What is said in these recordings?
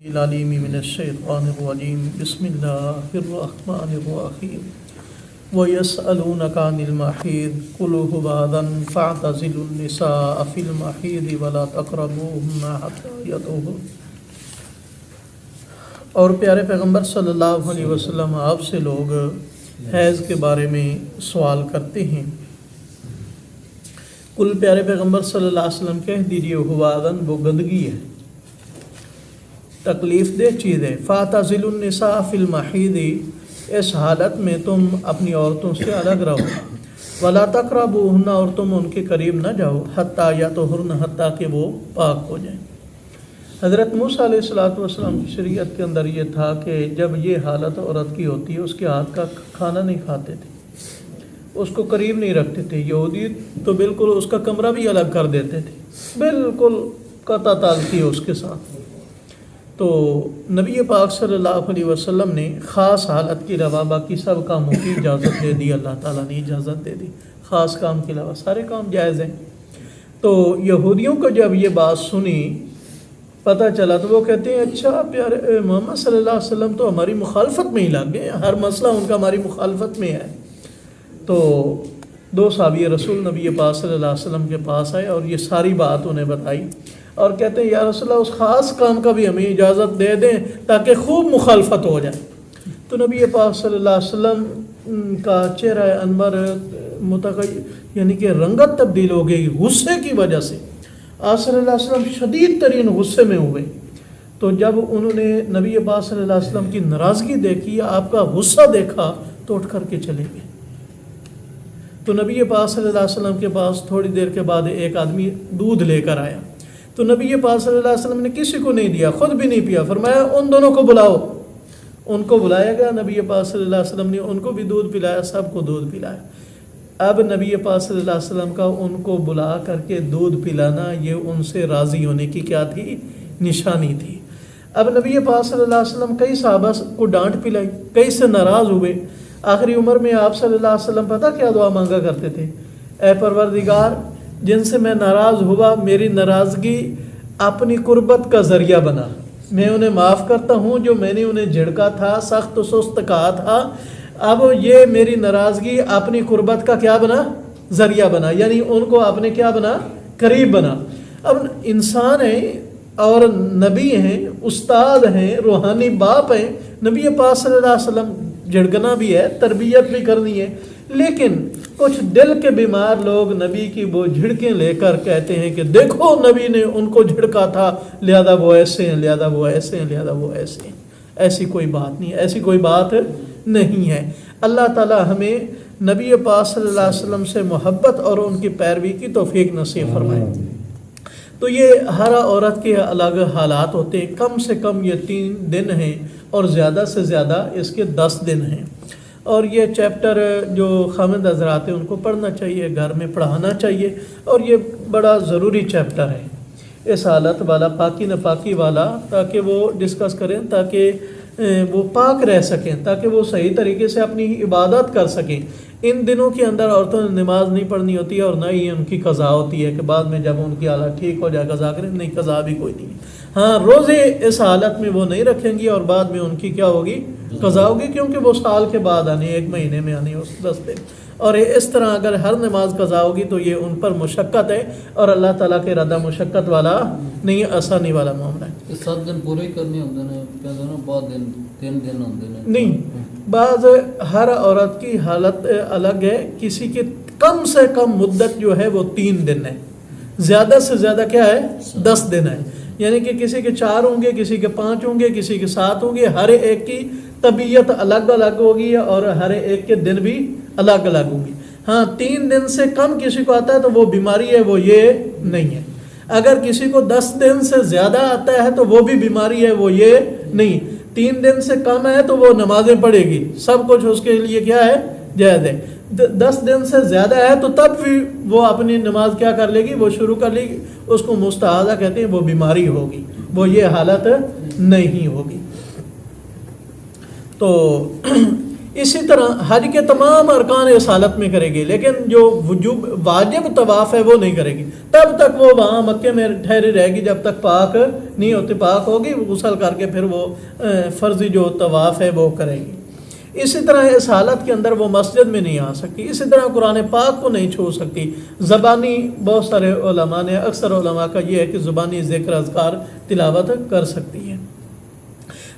العلیم من الشیطان الرجیم بسم اللہ الرحمن الرحیم وَيَسْأَلُونَكَ عَنِ الْمَحِيضِ قُلْ هُوَ أَذًى فَاعْتَزِلُوا النِّسَاءَ فِي الْمَحِيضِ وَلَا تَقْرَبُوهُنَّ حَتَّى يَطْهُرْنَ۔ اور پیارے پیغمبر صلی اللہ علیہ وسلم آپ سے لوگ حیض کے بارے میں سوال کرتے ہیں۔ کل پیارے پیغمبر صلی اللہ علیہ وسلم کہہ دیجیے ہوا اذن، وہ گندگی ہے، تکلیف دہ چیز ہے۔ فَاعْتَزِلُوا النِّسَاءَ فِي الْمَحِيضِ، اس حالت میں تم اپنی عورتوں سے الگ رہو۔ وَلَا تَقْرَبُوهُنَّ، اور تم ان کے قریب نہ جاؤ، حَتَّى يَطْهُرْنَ، حتیٰ کہ وہ پاک ہو جائیں۔ حضرت موسیٰ علیہ السلام کی شریعت کے اندر یہ تھا کہ جب یہ حالت عورت کی ہوتی ہے، اس کے ہاتھ کا کھانا نہیں کھاتے تھے، اس کو قریب نہیں رکھتے تھے۔ یہودی تو بالکل اس کا کمرہ بھی الگ کر دیتے تھے، بالکل قطع تعلقی ہے اس کے ساتھ۔ تو نبی پاک صلی اللہ علیہ وسلم نے خاص حالت کے علاوہ باقی سب کاموں کی اجازت دے دی، اللہ تعالیٰ نے اجازت دے دی، خاص کام کے علاوہ سارے کام جائز ہیں۔ تو یہودیوں کو جب یہ بات سنی، پتہ چلا، تو وہ کہتے ہیں اچھا پیارے محمد صلی اللہ علیہ وسلم تو ہماری مخالفت میں ہی لگ گئے، ہر مسئلہ ان کا ہماری مخالفت میں ہے۔ تو دو صحابی رسول نبی پاک صلی اللہ علیہ وسلم کے پاس آئے اور یہ ساری بات انہیں بتائی، اور کہتے ہیں یا رسول اللہ اس خاص کام کا بھی ہمیں اجازت دے دیں تاکہ خوب مخالفت ہو جائے۔ تو نبی پاک صلی اللہ علیہ وسلم کا چہرہ انور متغیر، یعنی کہ رنگت تبدیل ہو گئی غصے کی وجہ سے۔ آپ صلی اللہ علیہ وسلم شدید ترین غصے میں ہوئے۔ تو جب انہوں نے نبی پاک صلی اللہ علیہ وسلم کی ناراضگی دیکھی، آپ کا غصہ دیکھا، تو اٹھ کر کے چلے گئے۔ تو نبی پاک صلی اللہ علیہ وسلم کے پاس تھوڑی دیر کے بعد ایک آدمی دودھ لے کر آیا۔ تو نبی پاک صلی اللہ علیہ وسلم نے کسی کو نہیں دیا، خود بھی نہیں پیا، فرمایا ان دونوں کو بلاؤ۔ ان کو بلایا گیا، نبی پاک صلی اللہ علیہ وسلم نے ان کو بھی دودھ پلایا، سب کو دودھ پلایا۔ اب نبی پاک صلی اللہ علیہ وسلم کا ان کو بلا کر کے دودھ پلانا، یہ ان سے راضی ہونے کی کیا تھی؟ نشانی تھی۔ اب نبی پاک صلی اللہ علیہ وسلم کئی صحابہ کو ڈانٹ پلائی، کئی سے ناراض ہوئے۔ آخری عمر میں آپ صلی اللہ علیہ وسلم پتہ کیا دعا مانگا کرتے تھے؟ اے پروردگار، جن سے میں ناراض ہوا، میری ناراضگی اپنی قربت کا ذریعہ بنا، میں انہیں معاف کرتا ہوں جو میں نے انہیں جھڑکا تھا، سخت و سست کہا تھا، اب یہ میری ناراضگی اپنی قربت کا کیا بنا؟ ذریعہ بنا، یعنی ان کو اپنے کیا بنا؟ قریب بنا۔ اب انسان ہیں اور نبی ہیں، استاد ہیں، روحانی باپ ہیں، نبی پاک صلی اللہ علیہ وسلم جھڑکنا بھی ہے، تربیت بھی کرنی ہے، لیکن کچھ دل کے بیمار لوگ نبی کی وہ جھڑکیں لے کر کہتے ہیں کہ دیکھو نبی نے ان کو جھڑکا تھا، لہذا وہ ایسے ہیں، لہذا وہ ایسے ہیں، لہذا وہ ایسے ہیں۔ ایسی کوئی بات نہیں، ایسی کوئی بات نہیں ہے۔ اللہ تعالی ہمیں نبی پاک صلی اللہ علیہ وسلم سے محبت اور ان کی پیروی کی توفیق نصیب فرمائے۔ تو یہ ہر عورت کے الگ حالات ہوتے ہیں، کم سے کم یہ 3 دن ہیں اور زیادہ سے زیادہ اس کے 10 دن ہیں۔ اور یہ چیپٹر جو خامد حضرات ہیں ان کو پڑھنا چاہیے، گھر میں پڑھانا چاہیے، اور یہ بڑا ضروری چیپٹر ہے اس حالت والا، پاکی ناپاکی والا، تاکہ وہ ڈسکس کریں، تاکہ وہ پاک رہ سکیں، تاکہ وہ صحیح طریقے سے اپنی عبادت کر سکیں۔ ان دنوں کے اندر عورتوں نے نماز نہیں پڑھنی ہوتی ہے، اور نہ ہی ان کی قضا ہوتی ہے کہ بعد میں جب ان کی حالت ٹھیک ہو جائے قضا کریں، نہیں، قضا بھی کوئی نہیں ہے۔ ہاں، روزے اس حالت میں وہ نہیں رکھیں گی، اور بعد میں ان کی کیا ہوگی؟ قضا ہوگی، کیونکہ وہ سال کے بعد آنے، 1 مہینے میں آنے، اس 10 دن۔ اور اس طرح اگر ہر نماز قضا ہوگی تو یہ ان پر مشقت ہے، اور اللہ تعالیٰ کے ارادہ مشقت والا نہیں، آسانی والا معاملہ ہے۔ 7 دن پورے کرنے ہوتے ہیں، کہتے ہیں بعد 3 دن ہوتے ہیں، نہیں، بعض ہر عورت کی حالت الگ ہے، کسی کی کم سے کم مدت جو ہے وہ 3 دن ہے، زیادہ سے زیادہ کیا ہے؟ 10 دن ہے، یعنی کہ کسی کے 4 ہوں گے، کسی کے 5 ہوں گے، کسی کے 7 ہوں گے، ہر ایک کی طبیعت الگ الگ ہوگی اور ہر ایک کے دن بھی الگ الگ ہوں گے۔ ہاں، 3 دن سے کم کسی کو آتا ہے تو وہ بیماری ہے، وہ یہ نہیں ہے۔ اگر کسی کو 10 دن سے زیادہ آتا ہے تو وہ بھی بیماری ہے، وہ یہ نہیں۔ 3 دن سے کم ہے تو وہ نمازیں پڑھے گی، سب کچھ اس کے لیے کیا ہے؟ جائز ہے۔ 10 دن سے زیادہ ہے تو تب بھی وہ اپنی نماز کیا کر لے گی؟ وہ شروع کر لے گی، اس کو مستحاضہ کہتے ہیں، وہ بیماری ہوگی، وہ یہ حالت نہیں ہوگی۔ تو اسی طرح حج کے تمام ارکان اس حالت میں کرے گی، لیکن جو واجب طواف ہے وہ نہیں کرے گی، تب تک وہ وہاں مکے میں ٹھہری رہے گی جب تک پاک نہیں ہوتی، پاک ہوگی غسل کر کے پھر وہ فرضی جو طواف ہے وہ کرے گی۔ اسی طرح اس حالت کے اندر وہ مسجد میں نہیں آ سکتی، اسی طرح قرآن پاک کو نہیں چھو سکتی۔ زبانی بہت سارے علماء نے، اکثر علماء کا یہ ہے کہ زبانی ذکر اذکار تلاوت کر سکتی ہے۔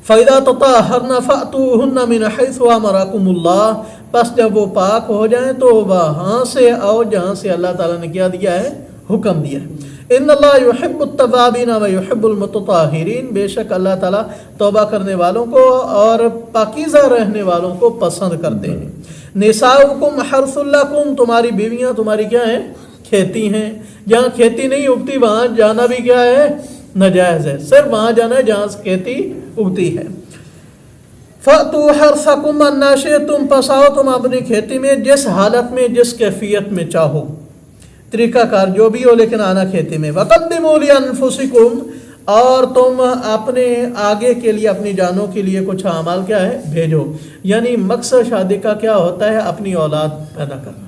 فَإِذَا تَطَهَّرْنَ فَأْتُوهُنَّ مِنْ حَيْثُ أَمَرَكُمُ اللَّهُ، پس جب وہ پاک ہو جائیں تو وہاں سے آؤ جہاں سے اللہ تعالیٰ نے کیا دیا ہے، حکم دیا ہے۔ ان اللہ یحب التوابین و یحب المتطہرین، بے شک اللہ تعالیٰ توبہ کرنے والوں کو اور پاکیزہ رہنے والوں کو پسند کرتے ہیں۔ نساؤکم حرث لکم، تمہاری بیویاں تمہاری کیا ہیں، کھیتی ہیں۔ جہاں کھیتی نہیں اگتی وہاں جانا بھی کیا ہے، ناجائز ہے، صرف وہاں جانا ہے جہاں کھیتی اگتی ہے۔ فَأْتُوا حَرْثَكُمْ أَنَّىٰ شِئْتُمْ، پس آؤ تم اپنی کھیتی میں جس حالت میں، جس کیفیت میں چاہو، طریقہ کار جو بھی ہو، لیکن آنا کھیتی میں۔ وَقَدِّمُوا لِأَنفُسِكُمْ، اور تم اپنے آگے کے لیے، اپنی جانوں کے لیے کچھ اعمال کیا ہے، بھیجو۔ یعنی مقصد شادی کا کیا ہوتا ہے، اپنی اولاد پیدا کرنا،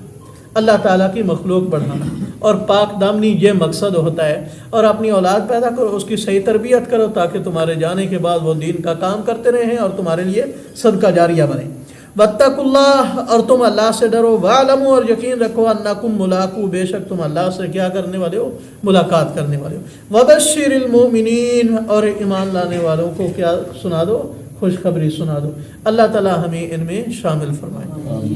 اللہ تعالیٰ کی مخلوق بڑھانا اور پاک دامنی، یہ مقصد ہوتا ہے۔ اور اپنی اولاد پیدا کرو، اس کی صحیح تربیت کرو تاکہ تمہارے جانے کے بعد وہ دین کا کام کرتے رہیں اور تمہارے لیے صدقہ جاریہ بنے۔ واتقوا اللہ، اور تم اللہ سے ڈرو۔ واعلموا، اور یقین رکھو، انکم ملاقو، بے شک تم اللہ سے کیا کرنے والے ہو، ملاقات کرنے والے ہو۔ وبشر المؤمنین، اور ایمان لانے والوں کو کیا سنا دو، خوشخبری سنا دو۔ اللہ تعالی ہمیں ان میں شامل فرمائے۔